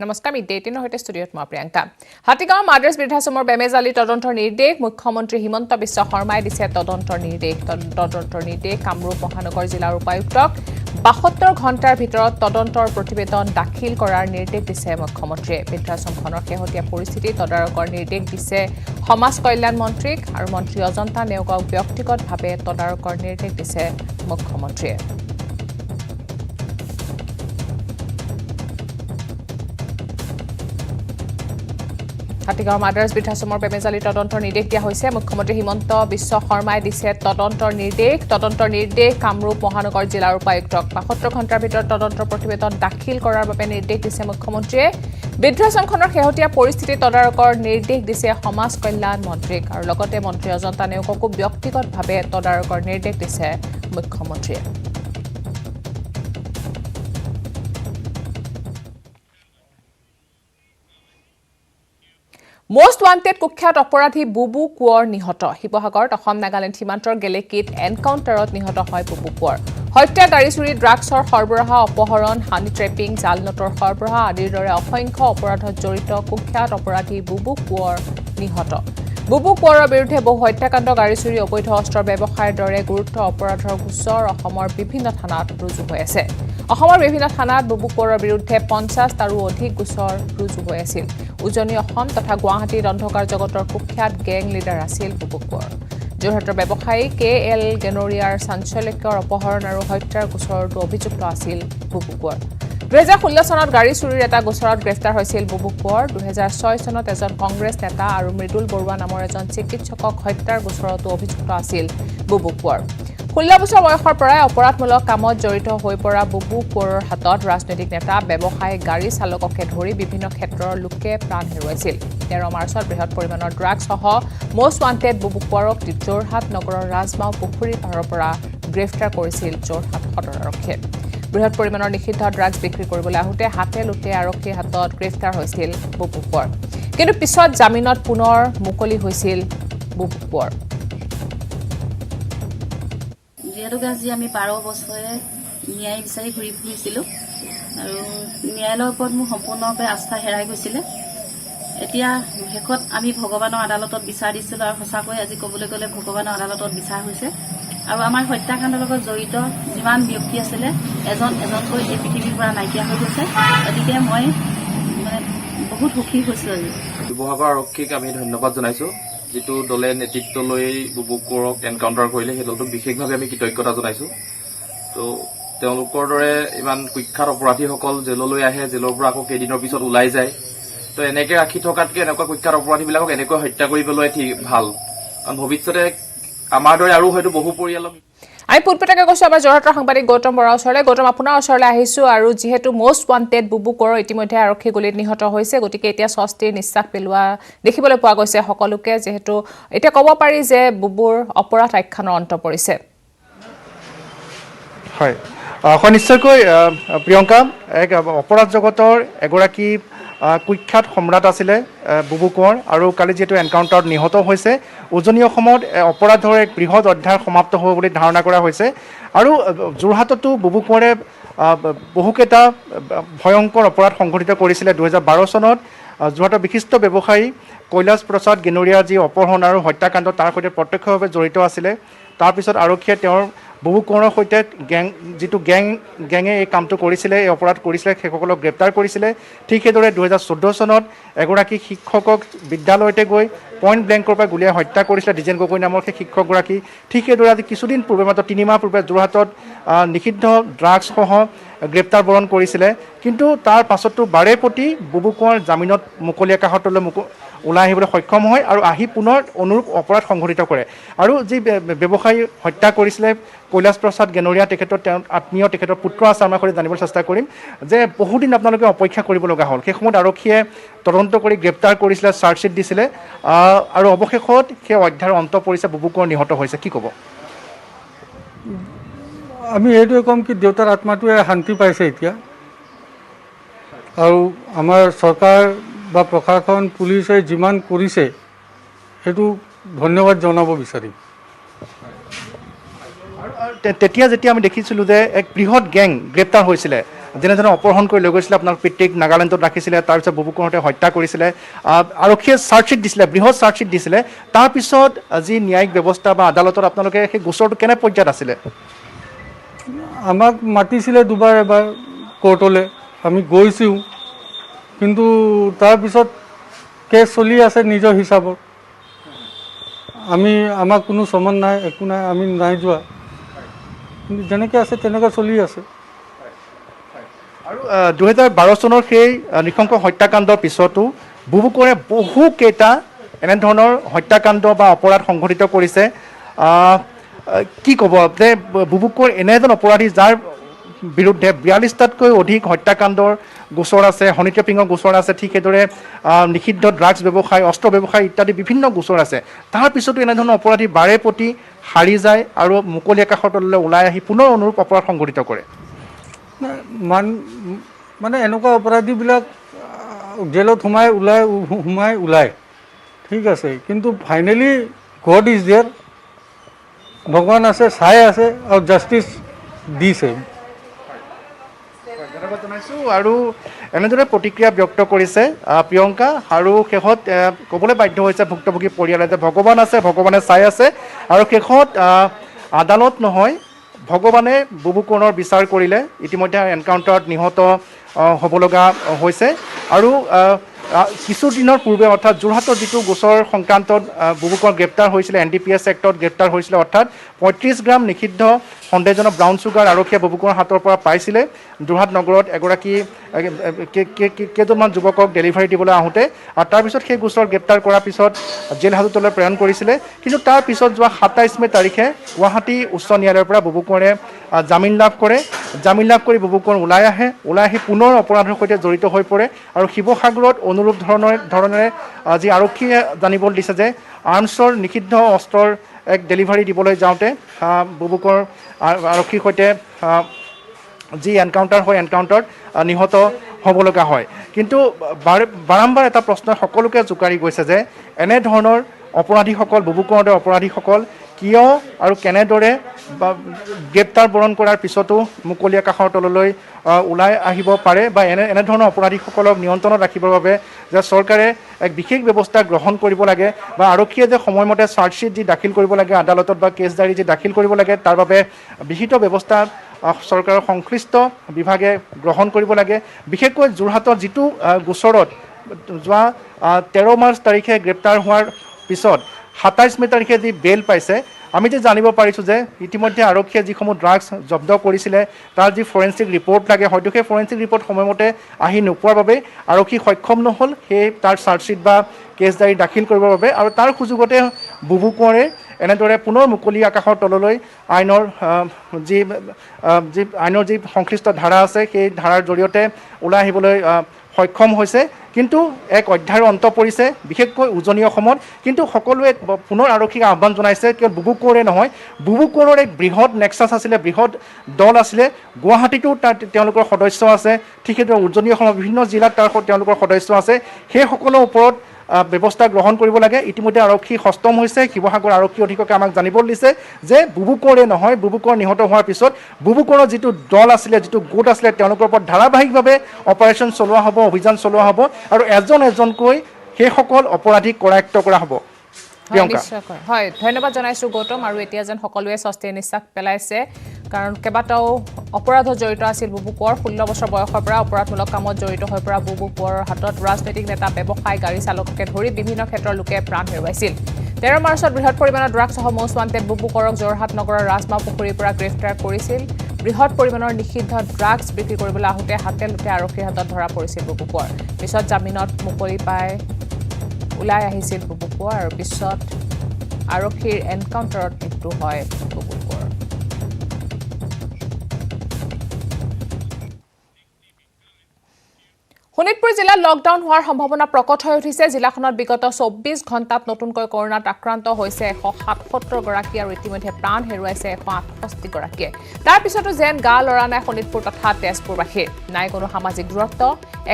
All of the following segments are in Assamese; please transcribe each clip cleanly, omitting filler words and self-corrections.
নমস্কাৰ মিড ডে 18 হৈতে ষ্টুডিঅ'ত মই প্ৰিয়ংকা হাতীগাঁও মাদ্ৰাছ বৃদ্ধাশ্ৰমৰ বেমেজালি তদন্তৰ নিৰ্দেশ মুখ্যমন্ত্ৰী হিমন্ত বিশ্ব শৰ্মাই দিছে তদন্তৰ নিৰ্দেশ কামৰূপ মহানগৰ জিলাৰ উপায়ুক্তক 72 ঘণ্টাৰ ভিতৰত তদন্তৰ প্ৰতিবেদন দাখিল কৰাৰ নিৰ্দেশ দিছে মুখ্যমন্ত্ৰীয়ে বৃদ্ধাশ্ৰমখনৰ শেহতীয়া পৰিস্থিতি তদাৰকৰ নিৰ্দেশ দিছে সমাজ কল্যাণ মন্ত্ৰীক আৰু মন্ত্ৰী অজন্তা নেওগক ব্যক্তিগতভাৱে তদাৰকৰ নিৰ্দেশ দিছে মুখ্যমন্ত্ৰীয়ে হাতীগাঁও মাদ্ৰাছ বৃদ্ধাশ্ৰমৰ বেমেজালি তদন্তৰ নিৰ্দেশ দিয়া হৈছে মুখ্যমন্ত্ৰী হিমন্ত বিশ্ব শৰ্মাই দিছে তদন্তৰ নিৰ্দেশ কামৰূপ মহানগৰ জিলাৰ উপায়ুক্তক 72 ঘণ্টাৰ ভিতৰত তদন্তৰ প্ৰতিবেদন দাখিল কৰাৰ বাবে নিৰ্দেশ দিছে মুখ্যমন্ত্ৰীয়ে বৃদ্ধাশ্ৰমখনৰ শেহতীয়া পৰিস্থিতি তদাৰকৰ নিৰ্দেশ দিছে সমাজ কল্যাণ মন্ত্ৰীক আৰু লগতে মন্ত্ৰী অজন্তা নেওগকো ব্যক্তিগতভাৱে তদাৰকৰ নিৰ্দেশ দিছে মুখ্যমন্ত্ৰীয়ে Most wanted কুখ্যাত অপৰাধী বুবু কোঁৱৰ নিহত শিৱসাগৰত অসম নাগালেণ্ড সীমান্তৰ গেলেকিত এনকাউণ্টাৰত নিহত হয় বুবু কোঁৱৰ হত্যা গাড়ী চুৰি ড্ৰাগছৰ সৰবৰাহ অপহৰণ হানি ট্ৰেপিং জাল নোটৰ সৰবৰাহ আদিৰ দৰে অসংখ্য অপৰাধত জড়িত কুখ্যাত অপৰাধী বুবু কোঁৱৰ নিহত বুবু কোঁৱৰৰ বিৰুদ্ধে বহু হত্যাকাণ্ড গাড়ী চুৰি অবৈধ অস্ত্ৰৰ ব্যৱসায়ৰ দৰে গুৰুত্ব অপৰাধৰ গোচৰ অসমৰ বিভিন্ন থানাত ৰুজু হৈ আছে অসমৰ বিভিন্ন থানাত বুবু কোঁৱৰৰ বিৰুদ্ধে 50 আৰু অধিক গোচৰ ৰুজু হৈ আছিল উজনি অসম তথা গুৱাহাটীৰ অন্ধকাৰ জগতৰ কুখ্যাত গেং লিডাৰ আছিল বুবু কোঁৱৰ যোৰহাটৰ ব্যৱসায়ী KL গেনৰিয়াৰ চাঞ্চল্যকৰ অপহৰণ আৰু হত্যাৰ গোচৰতো অভিযুক্ত আছিল বুবু কোঁৱৰ 2016 চনত গাড়ী চুৰিৰ এটা গোচৰত গ্ৰেফতাৰ হৈছিল বুবু কোঁৱৰ 2006 চনত এজন কংগ্ৰেছ নেতা আৰু মৃদুল বৰুৱা নামৰ এজন চিকিৎসকক হত্যাৰ গোচৰতো অভিযুক্ত আছিল বুবু কোঁৱৰ 16 বছৰ বয়সৰ পৰাই অপৰাধমূলক কামত জড়িত হৈ পৰা বুবু কোঁৱৰৰ হাতত ৰাজনৈতিক নেতা ব্যৱসায়ী গাড়ী চালককে ধৰি বিভিন্ন ক্ষেত্ৰৰ লোকে প্ৰাণ হেৰুৱাইছিল 13 মাৰ্চত বৃহৎ পৰিমাণৰ ড্ৰাগছ সহ most wanted বুবু কোঁৱৰক যোৰহাট নগৰৰ ৰাজমাও পুখুৰী পাৰৰ পৰা গ্ৰেফতাৰ কৰিছিল যোৰহাট সদৰ আৰক্ষীয়ে বৃহৎ পৰিমাণৰ নিষিদ্ধ ড্ৰাগছ বিক্ৰী কৰিবলৈ আহোঁতে হাতে লুটে আৰক্ষীৰ হাতত গ্ৰেফতাৰ হৈছিল বুবু কোঁৱৰ কিন্তু পিছত জামিনত পুনৰ মুকলি হৈছিল বুবু কোঁৱৰ যিহেতুকে আজি আমি 12 বছৰে ন্যায় বিচাৰি ঘূৰি ফুৰিছিলোঁ আৰু ন্যায়ালয়ৰ ওপৰত মোৰ সম্পূৰ্ণৰূপে আস্থা হেৰাই গৈছিলে এতিয়া শেষত আমি ভগৱানৰ আদালতত বিচাৰ দিছিলোঁ আৰু সঁচাকৈ আজি ক'বলৈ গ'লে ভগৱানৰ আদালতত বিচাৰ হৈছে আৰু আমাৰ হত্যাকাণ্ডৰ লগত জড়িত যিমান ব্যক্তি আছিলে এজনকৈ এই পৃথিৱীৰ পৰা নাইকিয়া হৈ গৈছে গতিকে মই বহুত সুখী হৈছোঁ আজি শিৱসাগৰ আৰক্ষীক আমি ধন্যবাদ জনাইছোঁ যিটো দলে নেতৃত্ব লৈ বুবু কোঁৱৰক এনকাউণ্টাৰ কৰিলে সেই দলটোক বিশেষভাৱে আমি কৃতজ্ঞতা জনাইছোঁ তো তেওঁলোকৰ দৰে ইমান কুখ্যাত অপৰাধীসকল জেললৈ আহে জেলৰ পৰা আকৌ কেইদিনৰ পিছত ওলাই যায় তো এনেকৈ ৰাখি থকাতকৈ এনেকুৱা কুখ্যাত অপৰাধীবিলাকক এনেকৈ হত্যা কৰি পেলোৱাই ঠিক ভাল কাৰণ ভৱিষ্যতে আমাৰ দৰে আৰু হয়তো বহু পৰিয়ালক আমি পুটপটাকে কৈছোঁ আমাৰ যোৰহাটৰ সাংবাদিক গৌতম বৰাৰ ওচৰলৈ গৌতম আপোনাৰ ওচৰলৈ আহিছোঁ আৰু যিহেতু most wanted বুবু কোঁৱৰ ইতিমধ্যে আৰক্ষী গুলীত নিহত হৈছে গতিকে এতিয়া স্বস্তিৰ নিশ্বাস পেলোৱা দেখিবলৈ পোৱা গৈছে সকলোকে যিহেতু এতিয়া ক'ব পাৰি যে বুবুৰ অপৰাধ আখ্যানৰ অন্ত পৰিছে হয় নিশ্চয়কৈ প্ৰিয়ংকা এক অপৰাধ জগতৰ এগৰাকী কুখ্যাত সম্ৰাট আছিলে বুবু কোঁৱৰ আৰু কালি যিহেতু এনকাউণ্টাৰত নিহত হৈছে উজনি অসমত অপৰাধৰ এক বৃহৎ অধ্যায় সমাপ্ত হ'ব বুলি ধাৰণা কৰা হৈছে আৰু যোৰহাটতো বুবু কোঁৱৰে বহুকেইটা ভয়ংকৰ অপৰাধ সংঘটিত কৰিছিলে 2012 চনত যোৰহাটৰ বিশিষ্ট ব্যৱসায়ী কৈলাশ প্ৰসাদ গেনৰিয়াৰ যি অপহৰণ আৰু হত্যাকাণ্ড তাৰ সৈতে প্ৰত্যক্ষভাৱে জড়িত আছিলে তাৰপিছত আৰক্ষীয়ে তেওঁৰ বুবু কোঁৱৰৰ সৈতে যিটো গেঙে এই কামটো কৰিছিলে এই অপৰাধ কৰিছিলে সেইসকলক গ্ৰেপ্তাৰ কৰিছিলে ঠিক সেইদৰে 2014 চনত এগৰাকী শিক্ষকক বিদ্যালয়তে গৈ পইণ্ট ব্লেংকৰ পৰা গুলীয়াই হত্যা কৰিছিলে ডিজেন গগৈ নামৰ সেই শিক্ষকগৰাকী ঠিক সেইদৰে আজি কিছুদিন পূৰ্বে মাত্ৰ 3 মাহ পূৰ্বে যোৰহাটত নিষিদ্ধ ড্ৰাগছসহ গ্ৰেপ্তাৰ বৰণ কৰিছিলে কিন্তু তাৰ পাছতো বাৰে প্ৰতি বুবু কোঁৱৰ জামিনত মুকলি আকাশলৈ ওলাই আহিবলৈ সক্ষম হয় আৰু আহি পুনৰ অনুৰূপ অপৰাধ সংঘটিত কৰে আৰু যি ব্যৱসায়ী হত্যা কৰিছিলে কৈলাশ প্ৰসাদ গেনৰিয়া তেখেতৰ আত্মীয় তেখেতৰ পুত্ৰ আছে আমাৰ সৈতে জানিবলৈ চেষ্টা কৰিম যে বহুদিন আপোনালোকে অপেক্ষা কৰিব লগা হ'ল সেই সময়ত আৰক্ষীয়ে তদন্ত কৰি গ্ৰেপ্তাৰ কৰিছিলে চাৰ্জশ্বিট দিছিলে আৰু অৱশেষত সেই অধ্যায়ৰ অন্ত পৰিছে বুবু কোঁৱৰ নিহত হৈছে কি ক'ব আমি এইটোৱে ক'ম কি দেউতাৰ আত্মাটোৱে শান্তি পাইছে এতিয়া আৰু আমাৰ চৰকাৰ বা প্ৰশাসন পুলিচে যিমান কৰিছে সেইটো ধন্যবাদ জনাব বিচাৰিম তেতিয়া যেতিয়া আমি দেখিছিলোঁ যে এক বৃহৎ গেং গ্ৰেপ্তাৰ হৈছিলে যেনেধৰণে অপহৰণ কৰি লৈ গৈছিলে আপোনাৰ পিতৃক নাগালেণ্ডত ৰাখিছিলে, তাৰপিছত বুবু কোঁৱৰে হত্যা কৰিছিলে, আৰক্ষীয়ে চাৰ্জশ্বীট দিছিলে, বৃহৎ চাৰ্জশ্বীট দিছিলে। তাৰপিছত যি ন্যায়িক ব্যৱস্থা বা আদালতত আপোনালোকে সেই গোচৰটো কেনে পৰ্যায়ত আছিলে? আমাক মাতিছিলে দুবাৰ এবাৰ কোৰ্টলৈ, আমি গৈছোঁ, কিন্তু তাৰপিছত কেছ চলি আছে নিজৰ হিচাপত। আমাক কোনো চমন নাই, একো নাই, আমি নাই যোৱা, কিন্তু যেনেকৈ আছে তেনেকৈ চলি আছে। আৰু 2012 চনৰ সেই নৃশংস হত্যাকাণ্ডৰ পিছতো বুবু কোঁৱৰে বহুকেইটা এনেধৰণৰ হত্যাকাণ্ড বা অপৰাধ সংঘটিত কৰিছে। কি ক'ব যে বুবু কোঁৱৰ এনে এজন অপৰাধী যাৰ বিৰুদ্ধে 42টাতকৈ অধিক হত্যাকাণ্ডৰ গোচৰ আছে, হানি ট্ৰেপিঙৰ গোচৰ আছে, ঠিক সেইদৰে নিষিদ্ধ ড্ৰাগছ ব্যৱসায়, অস্ত্ৰ ব্যৱসায় ইত্যাদি বিভিন্ন গোচৰ আছে। তাৰ পিছতো এনেধৰণৰ অপৰাধী বাৰে প্ৰতি হাৰি যায় আৰু মুকলি আকাশৰ তললৈ ওলাই আহি পুনৰ অনুৰূপ অপৰাধ সংঘটিত কৰে। মানে এনেকুৱা অপৰাধীবিলাক জেলত সোমাই ওলায়, ঠিক আছে, কিন্তু ফাইনেলি গড ইজ দেয়াৰ, ভগৱান আছে, চাই আছে আৰু জাষ্টিচ দিছে। ধন্যবাদ জনাইছোঁ। আৰু এনেদৰে প্ৰতিক্ৰিয়া ব্যক্ত কৰিছে প্ৰিয়ংকা। আৰু শেষত ক'বলৈ বাধ্য হৈছে ভুক্তভোগী পৰিয়ালে যে ভগৱান আছে, ভগৱানে চাই আছে, আৰু শেষত আদালত নহয় ভগৱানে বুবু কোঁৱৰৰ বিচাৰ কৰিলে। ইতিমধ্যে এনকাউণ্টাৰত নিহত হ'ব লগা হৈছে। আৰু কিছুদিনৰ পূৰ্বে অৰ্থাৎ যোৰহাটৰ যিটো গোচৰ সংক্ৰান্তত বুবু কোঁৱৰ গ্ৰেপ্তাৰ হৈছিলে, NDPS এক্টত গ্ৰেপ্তাৰ হৈছিলে, অৰ্থাৎ 35 গ্ৰাম নিষিদ্ধ সন্দেহজনক ব্ৰাউন চুগাৰ আৰক্ষীয়ে বুবু কোঁৱৰৰ হাতৰ পৰা পাইছিলে। যোৰহাট নগৰত এগৰাকী কেইজনমান যুৱকক ডেলিভাৰী দিবলৈ আহোঁতে, আৰু তাৰপিছত সেই গোচৰ গ্ৰেপ্তাৰ কৰাৰ পিছত জেল হাজতলৈ প্ৰেৰণ কৰিছিলে। কিন্তু তাৰ পিছত যোৱা 27 মে' তাৰিখে গুৱাহাটী উচ্চ ন্যায়ালয়ৰ পৰা বুবু কোঁৱৰে জামিন লাভ কৰে। জামিন লাভ কৰি বুবু কোঁৱৰ ওলাই আহি পুনৰ অপৰাধৰ সৈতে জড়িত হৈ পৰে। আৰু শিৱসাগৰত অনুৰূপ ধৰণেৰে যি আৰক্ষীয়ে জানিবলৈ দিছে যে আৰ্মছৰ নিষিদ্ধ অস্ত্ৰৰ এক ডেলিভাৰী দিবলৈ যাওঁতে বুবু কোঁৱৰ আৰক্ষীৰ সৈতে যি এনকাউণ্টাৰ হয়, এনকাউণ্টাৰত নিহত হ'ব লগা হয়। কিন্তু বাৰম্বাৰ এটা প্ৰশ্নই সকলোকে জোকাৰি গৈছে যে এনেধৰণৰ অপৰাধীসকল, বুবু কোঁৱৰৰ দৰে অপৰাধীসকল কিয় আৰু কেনেদৰে গ্ৰেপ্তাৰ বৰণ কৰাৰ পিছতো মুকলি আকাশৰ তললৈ ওলাই আহিব পাৰে, বা এনেধৰণৰ অপৰাধীসকলক নিয়ন্ত্ৰণত ৰাখিবৰ বাবে যে চৰকাৰে এক বিশেষ ব্যৱস্থা গ্ৰহণ কৰিব লাগে, বা আৰক্ষীয়ে যে সময়মতে চাৰ্জশ্বীট যি দাখিল কৰিব লাগে আদালতত, বা কেছ ডায়েৰী যি দাখিল কৰিব লাগে, তাৰ বাবে বিহিত ব্যৱস্থা চৰকাৰৰ সংশ্লিষ্ট বিভাগে গ্ৰহণ কৰিব লাগে। বিশেষকৈ যোৰহাটৰ যিটো গোচৰত যোৱা 13 মাৰ্চ তাৰিখে গ্ৰেপ্তাৰ হোৱাৰ পিছত 27 মে' তাৰিখে যি বেল পাইছে, আমি যে জানিব পাৰিছোঁ যে ইতিমধ্যে আৰক্ষীয়ে যিসমূহ ড্ৰাগছ জব্দ কৰিছিলে তাৰ যি ফৰেঞ্চিক ৰিপৰ্ট লাগে, হয়তো সেই ফৰেঞ্চিক ৰিপৰ্ট সময়মতে আহি নোপোৱাৰ বাবে আৰক্ষী সক্ষম নহ'ল তাৰ চাৰ্জশ্বীট বা কেছ ডায়েৰী দাখিল কৰিবৰ বাবে। আৰু তাৰ সুযোগতে বুবু কোঁৱৰে এনেদৰে পুনৰ মুকলি আকাশৰ তললৈ আইনৰ যি সংশ্লিষ্ট ধাৰা আছে সেই ধাৰাৰ জৰিয়তে ওলাই আহিবলৈ সক্ষম হৈছে। কিন্তু এক অধ্যায়ৰ অন্ত পৰিছে, বিশেষকৈ উজনি অসমত। কিন্তু সকলোৱে পুনৰ আৰক্ষীক আহ্বান জনাইছে, কিয় বুবু কোঁৱৰে নহয়, বুবু কোঁৱৰৰ এক বৃহৎ নেক্সাছ আছিলে, বৃহৎ দল আছিলে। গুৱাহাটীতো তেওঁলোকৰ সদস্য আছে, ঠিক সেইদৰে উজনি অসমৰ বিভিন্ন জিলাত তেওঁলোকৰ সদস্য আছে। সেইসকলৰ ওপৰত ব্যৱস্থা গ্ৰহণ কৰিব লাগে। ইতিমধ্যে আৰক্ষী সষ্টম হৈছে। শিৱসাগৰ আৰক্ষী অধীক্ষকে আমাক জানিবলৈ দিছে যে বুবু কোঁৱৰে নহয়, বুবু কোঁৱৰ নিহত হোৱাৰ পিছত বুবু কোঁৱৰৰ যিটো দল আছিলে, যিটো গোট আছিলে, তেওঁলোকৰ ওপৰত ধাৰাবাহিকভাৱে অপাৰেশ্যন চলোৱা হ'ব, অভিযান চলোৱা হ'ব, আৰু এজনকৈ সেইসকল অপৰাধীক কৰায়ত্ব কৰা হ'ব। নিশ্চয়কৈ হয়, ধন্যবাদ জনাইছোঁ গৌতম। আৰু এতিয়া যেন সকলোৱে স্বস্তিৰ নিশ্বাস পেলাইছে, কাৰণ কেইবাটাও অপৰাধত জড়িত আছিল বুবু কোঁৱৰ। 16 বছৰ বয়সৰ পৰা অপৰাধমূলক কামত জড়িত হৈ পৰা বুবু কোঁৱৰৰ হাতত ৰাজনৈতিক নেতা, ব্যৱসায়, গাড়ী চালককে ধৰি বিভিন্ন ক্ষেত্ৰৰ লোকে প্ৰাণ হেৰুৱাইছিল। 13 মাৰ্চত বৃহৎ পৰিমাণৰ ড্ৰাগছসহ মষ্ট ৱান্টেড বুবু কোঁৱৰক যোৰহাট নগৰৰ ৰাজমাও পুখুৰীৰ পৰা গ্ৰেপ্তাৰ কৰিছিল। বৃহৎ পৰিমাণৰ নিষিদ্ধ ড্ৰাগছ বিক্ৰী কৰিবলৈ আহোঁতে হাতে লোটে আৰক্ষীৰ হাতত ধৰা পৰিছিল বুবু কোঁৱৰ। পিছত জামিনত মুকলি পাই ওলাই আহিছিল বুবু কোঁৱৰ, আৰু পিছত আৰক্ষীৰ এনকাউণ্টাৰত মৃত্যু হয় বুবু কোঁৱৰ। শোণিতপুৰ জিলাত লকডাউন হোৱাৰ সম্ভাৱনা প্ৰকট হৈ উঠিছে। জিলাখনত বিগত 24 ঘণ্টাত নতুনকৈ কৰোনাত আক্ৰান্ত হৈছে 177 গৰাকী আৰু ইতিমধ্যে প্ৰাণ হেৰুৱাইছে 168 গৰাকীয়ে। তাৰ পিছতো যেন গা লৰা নাই শোণিতপুৰ তথা তেজপুৰবাসীৰ। নাই কোনো সামাজিক দূৰত্ব।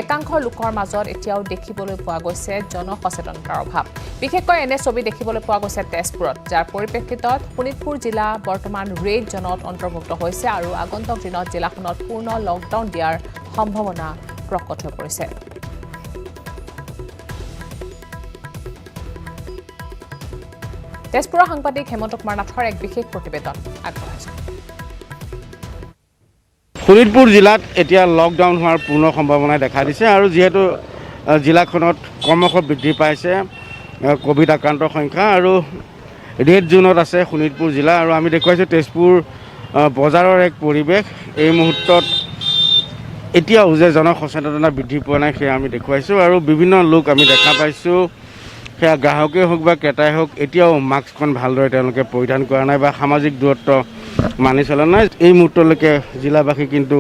একাংশ লোকৰ মাজত এতিয়াও দেখিবলৈ পোৱা গৈছে জনসচেতনতাৰ অভাৱ। বিশেষকৈ এনে ছবি দেখিবলৈ পোৱা গৈছে তেজপুৰত, যাৰ পৰিপ্ৰেক্ষিতত শোণিতপুৰ জিলা বৰ্তমান ৰেড জোনত অন্তৰ্ভুক্ত হৈছে আৰু আগন্তুক দিনত জিলাখনত পূৰ্ণ লকডাউন দিয়াৰ সম্ভাৱনা প্ৰকট হৈ পৰিছে। তেজপুৰৰ সাংবাদিক হেমন্ত কুমাৰ নাথৰ এক বিশেষ প্ৰতিবেদন আগবঢ়াইছে। শোণিতপুৰ জিলাত এতিয়া লকডাউন হোৱাৰ পূৰ্ণ সম্ভাৱনা দেখা দিছে আৰু যিহেতু জিলাখনত ক্ৰমশ বৃদ্ধি পাইছে কোভিড আক্ৰান্তৰ সংখ্যা আৰু ৰেড জোনত আছে শোণিতপুৰ জিলা আৰু আমি দেখুৱাইছোঁ তেজপুৰ বজাৰৰ এক পৰিৱেশ। এই মুহূৰ্তত এতিয়াও যে জনসচেতনতা বৃদ্ধি পোৱা নাই সেয়া আমি দেখুৱাইছোঁ আৰু বিভিন্ন লোক আমি দেখা পাইছোঁ, সেয়া গ্ৰাহকেই হওক বা ক্ৰেতাই হওক, এতিয়াও মাস্কখন ভালদৰে তেওঁলোকে পৰিধান কৰা নাই বা সামাজিক দূৰত্ব মানি চলা নাই। এই মুহূৰ্তলৈকে জিলাবাসী কিন্তু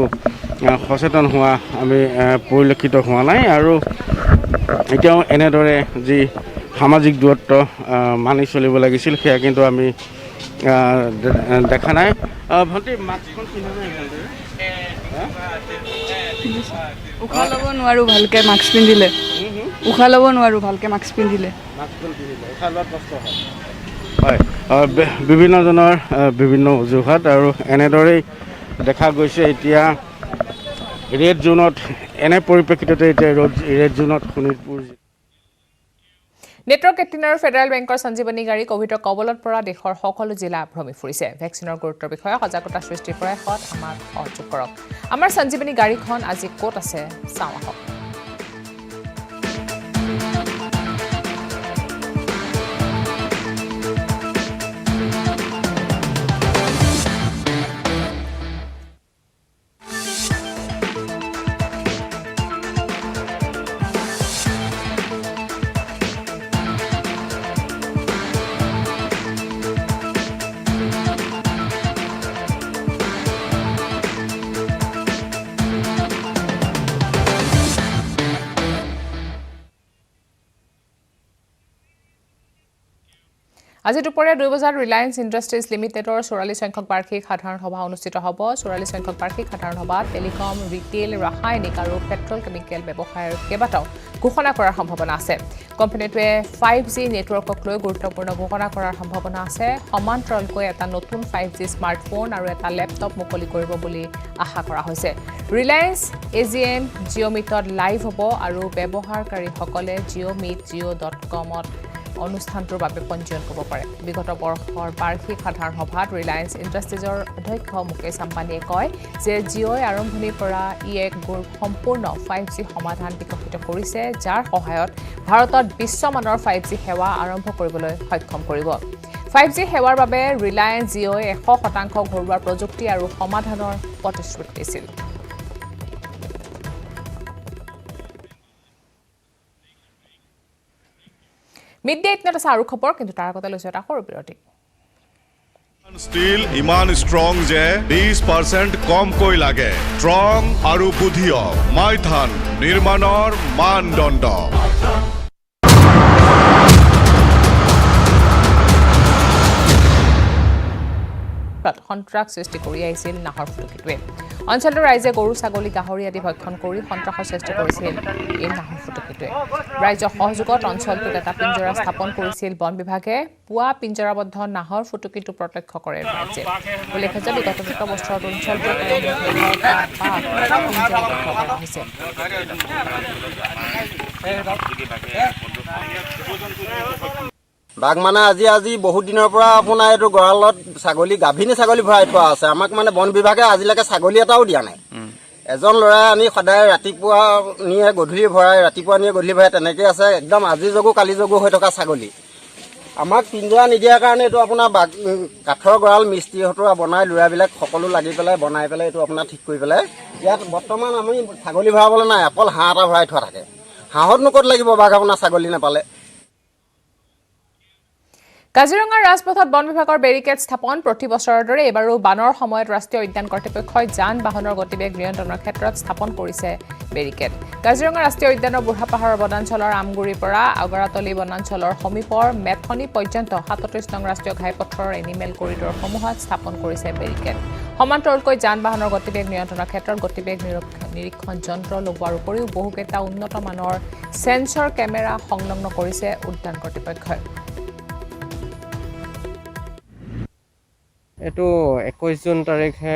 সচেতন হোৱা আমি পৰিলক্ষিত হোৱা নাই আৰু এতিয়াও এনেদৰে যি সামাজিক দূৰত্ব মানি চলিব লাগিছিল সেয়া কিন্তু আমি দেখা নাই। ভণ্টি মাস্কখন পিন্ধা নাই ভালদৰে? উশাহ ল'ব নোৱাৰোঁ ভালকৈ মাস্ক পিন্ধিলে। উশাহ ল'ব নোৱাৰোঁ ভালকৈ মাস্ক পিন্ধিলে। উশাহ লোৱাত কষ্ট হয়। হয়, বিভিন্নজনৰ বিভিন্ন অজুহাত আৰু এনেদৰেই দেখা গৈছে। এতিয়া ৰেড জোনত এনে পৰিপ্ৰেক্ষিততে এতিয়া ৰেড জোনত শোণিতপুৰ নেটৱৰ্ক 18 আৰু ফেডাৰেল বেংকৰ সঞ্জীৱনী গাড়ী কোভিডৰ কবলত পৰা দেশৰ সকলো জিলা ভ্ৰমি ফুৰিছে। ভেকচিনৰ গুৰুত্বৰ বিষয়ে সজাগতা সৃষ্টিৰ প্ৰয়াসত আমাক সহযোগ কৰক। আমাৰ সঞ্জীৱনী গাড়ীখন আজি ক'ত আছে চাওঁ আহক। আজি দুপৰীয়া 2 বজাত ৰিলায়েন্স ইণ্ডাষ্ট্ৰিজ লিমিটেডৰ 44 সংখ্যক বাৰ্ষিক সাধাৰণ সভা অনুষ্ঠিত হ'ব। 44 সংখ্যক বাৰ্ষিক সাধাৰণ সভাত টেলিকম, ৰিটেইল, ৰাসায়নিক আৰু পেট্ৰল কেমিকেল ব্যৱসায়ৰ কেইবাটাও ঘোষণা কৰাৰ সম্ভাৱনা আছে। কোম্পানীটোৱে 5G নেটৱৰ্কক লৈ গুৰুত্বপূৰ্ণ ঘোষণা কৰাৰ সম্ভাৱনা আছে। সমান্তৰালকৈ এটা নতুন 5G স্মাৰ্টফোন আৰু এটা লেপটপ মুকলি কৰিব বুলি আশা কৰা হৈছে। ৰিলায়েন্স AGM জিঅ'মিটত লাইভ হ'ব আৰু ব্যৱহাৰকাৰীসকলে jiomit.com অনুষ্ঠানটোৰ বাবে পঞ্জীয়ন কৰিব পাৰে। বিগত বৰ্ষৰ বাৰ্ষিক সাধাৰণ সভাত ৰিলায়েন্স ইণ্ডাষ্ট্ৰিজৰ অধ্যক্ষ মুকেশ আম্বানীয়ে কয় যে জিঅ'ই আৰম্ভণিৰ পৰা এক সম্পূৰ্ণ 5G সমাধান বিকশিত কৰিছে, যাৰ সহায়ত ভাৰতত বিশ্বমানৰ 5G সেৱা আৰম্ভ কৰিবলৈ সক্ষম কৰিব। 5G সেৱাৰ বাবে ৰিলায়েন্স জিঅ'ই 100% ঘৰুৱা প্ৰযুক্তি আৰু সমাধানৰ প্ৰতিশ্ৰুতি দিছিল। মিড ডে 8 আছে আৰু খবৰ, কিন্তু তাৰ আগতে লৈছো এটা সৰু বিৰতি। ষ্টীল ইমান ষ্ট্ৰং যে 20% কমকৈ লাগে। ষ্ট্ৰং আৰু বুদ্ধিয় মাইথান নিৰ্মাণৰ মানদণ্ড। সন্ত্ৰাস সৃষ্টি কৰি আহিছিল নাহৰ ফুটুকীটোৱে। অঞ্চলটোৰ ৰাইজে গৰু, ছাগলী, গাহৰি আদি ভক্ষণ কৰি সন্ত্ৰাসৰ সৃষ্টি কৰিছিল এই নাহৰ ফুটুকীটোৱে। ৰাইজৰ সহযোগত অঞ্চলটোত এটা পিঞ্জৰা স্থাপন কৰিছিল বন বিভাগে। পুৱা পিঞ্জৰাবদ্ধ নাহৰ ফুটুকীটো প্ৰত্যক্ষ কৰে ৰাইজে। উল্লেখ্য যে বিগত বছৰত অঞ্চলটোত হৈছে। বাঘ মানে আজি বহুত দিনৰ পৰা আপোনাৰ এইটো গঁৰালত গাভিনী ছাগলী ভৰাই থোৱা আছে। আমাক মানে বন বিভাগে আজিলৈকে ছাগলী এটাও দিয়া নাই। এজন ল'ৰাই আনি সদায় ৰাতিপুৱা নিয়ে গধূলি ভৰাই, ৰাতিপুৱা নিয়ে গধূলি ভৰাই, তেনেকৈ আছে। একদম আজি জগু কালি জগু হৈ থকা ছাগলী। আমাক পিঞ্জৰা নিদিয়াৰ কাৰণে এইটো আপোনাৰ কাঠৰ গঁৰাল মিস্ত্ৰী হতোৱা বনাই ল'ৰাবিলাক সকলো লাগি পেলাই বনাই পেলাই এইটো আপোনাৰ ঠিক কৰি পেলাই ইয়াত বৰ্তমান আমি ছাগলী ভৰাবলৈ নাই, অকল হাঁহ এটা ভৰাই থোৱা থাকে। হাঁহতনো ক'ত লাগিব বাঘ আপোনাৰ ছাগলী নাপালে। কাজিৰঙাৰ ৰাজপথত বন বিভাগৰ বেৰিকেড স্থাপন প্ৰতি বছৰৰ দৰে এইবাৰো বানৰ সময়ত ৰাষ্ট্ৰীয় উদ্যান কৰ্তৃপক্ষই যান বাহনৰ গতিবেগ নিয়ন্ত্ৰণৰ ক্ষেত্ৰত স্থাপন কৰিছে বেৰিকেড। কাজিৰঙা ৰাষ্ট্ৰীয় উদ্যানৰ বুঢ়াপাহাৰৰ বনাঞ্চলৰ আমগুৰিৰ পৰা আগৰাতলি বনাঞ্চলৰ সমীপৰ মেথনি পৰ্যন্ত ৩৭ নং ৰাষ্ট্ৰীয় ঘাইপথৰ এনিমেল কৰিডৰসমূহত স্থাপন কৰিছে বেৰিকেড। সমান্তৰালকৈ যান বাহনৰ গতিবেগ নিয়ন্ত্ৰণৰ ক্ষেত্ৰত গতিবেগ নিৰীক্ষণ যন্ত্ৰ লগোৱাৰ উপৰিও বহুকেইটা উন্নত মানৰ সেন্সৰ কেমেৰা সংলগ্ন কৰিছে উদ্যান কৰ্তৃপক্ষই। এইটো 21 জুন তাৰিখে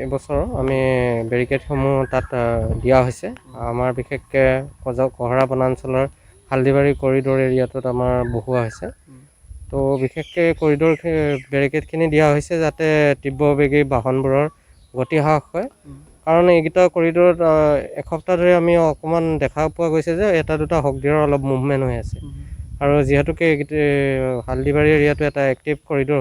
এবছৰ আমি বেৰিকেডসমূহ তাত দিয়া হৈছে। আমাৰ বিশেষকৈ কহৰা বনাঞ্চলৰ হালদিবাৰী কৰিডৰ এৰিয়াটোত আমাৰ বহুৱা হৈছে। তো বিশেষকৈ কৰিডৰ বেৰিকেডখিনি দিয়া হৈছে যাতে তীব্ৰবেগী বাহনবোৰৰ গতি হ্ৰাস হয়। কাৰণ এইকেইটা কৰিডৰত এসপ্তাহ ধৰি আমি অকণমান দেখা পোৱা গৈছে যে এটা দুটা হকদিৰৰ অলপ মুভমেণ্ট হৈ আছে। আৰু যিহেতুকে হালদিবাৰী এৰিয়াটো এটা এক্টিভ কৰিডৰ